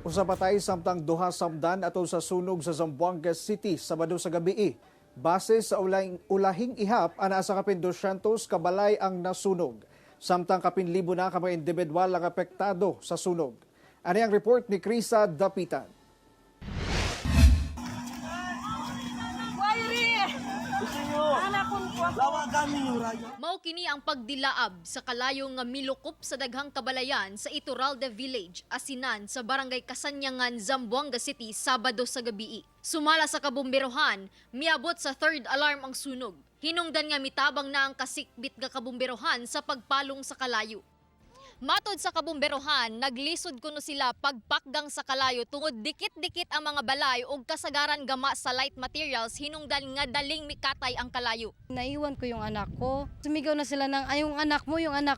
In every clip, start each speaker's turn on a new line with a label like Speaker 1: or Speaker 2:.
Speaker 1: Usa patay samtang duha samdan atol sa sunog sa Zamboanga City Sabado sa gabi. Base sa ulahing ihap, ana sa kapin 200 kabalay ang nasunog. Samtang kapin libo na ka mga individual ang apektado sa sunog. Ani ang report ni Krisa Dapitan.
Speaker 2: Mao kini ang pagdilaab sa kalayo nga milukop sa daghang kabalayan sa Iturralde Village, Asinan sa Barangay Kasanyangan, Zamboanga City, Sabado sa gabi. Sumala sa kabumberohan, miabot sa third alarm ang sunog. Hinungdan nga mitabang na ang kasikbit nga kabumberohan sa pagpalong sa kalayo. Matod sa kabumberohan, naglisod kuno sila pagpakgang sa kalayo tungod dikit-dikit ang mga balay ug kasagaran gama sa light materials hinungdan nga daling mikatay ang kalayo.
Speaker 3: Naiwan ko yung anak ko. Sumigaw na sila ng, ay yung anak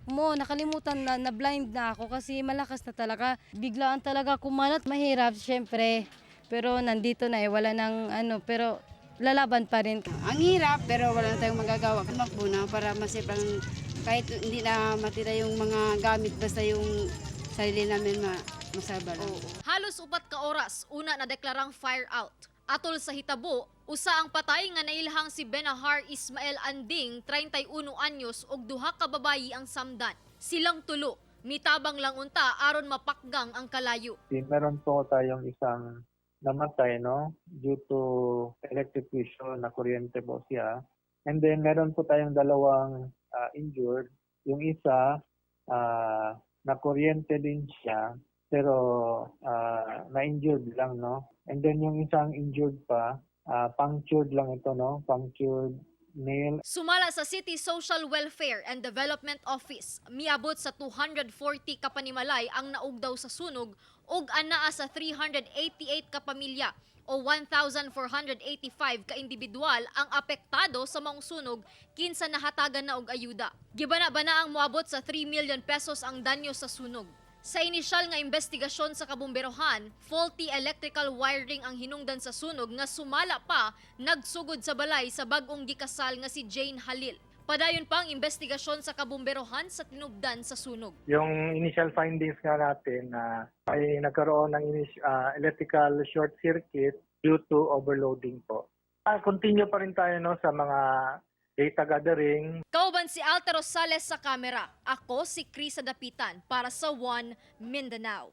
Speaker 3: mo. Nakalimutan na blind na ako kasi malakas na talaga. Biglaan talaga kumalat. Mahirap, syempre. Pero nandito na wala nang pero lalaban pa rin.
Speaker 4: Ang hirap pero wala na tayong magagawa. Tumakbo na para masipang kahit hindi na matira yung mga gamit basta yung sarili namin masaba lang.
Speaker 2: Halos 4 ka oras una na deklarang fire out. Atol sa hitabo, usa ang patay nga nailhang si Benahar Ismael Anding, 31 anyos ug duha ka babayi ang samdan. Silang tulo, mitabang lang unta aron mapakgang ang kalayo.
Speaker 5: Meron po tayong isang namatay due to electrocution na kuryente po siya. And then meron po tayong dalawang injured. Yung isa na kuryente din siya pero na-injured lang And then yung isang injured pa punctured lang ito punctured nail.
Speaker 2: Sumala sa City Social Welfare and Development Office, miabot sa 240 ka panimalay ang naugdaw sa sunog ug anaa sa 388 ka pamilya o 1,485 ka individual ang apektado sa maong sunog kinsa nahatagan na og ayuda. Gibana-bana ang moabot sa 3 million pesos ang danyo sa sunog. Sa inisyal nga investigasyon sa kabumberohan, faulty electrical wiring ang hinungdan sa sunog nga sumala pa nagsugod sa balay sa bag-ong gikasal nga si Jane Halil. Padayon pa ang investigasyon sa kabumberohan sa tinubdan sa sunog.
Speaker 5: Yung initial findings nga natin na ay nagkaroon ng electrical short circuit due to overloading po. Continue pa rin tayo sa mga data gathering.
Speaker 2: Kauban si Alta Rosales sa kamera. Ako si Krisa Dapitan para sa One Mindanao.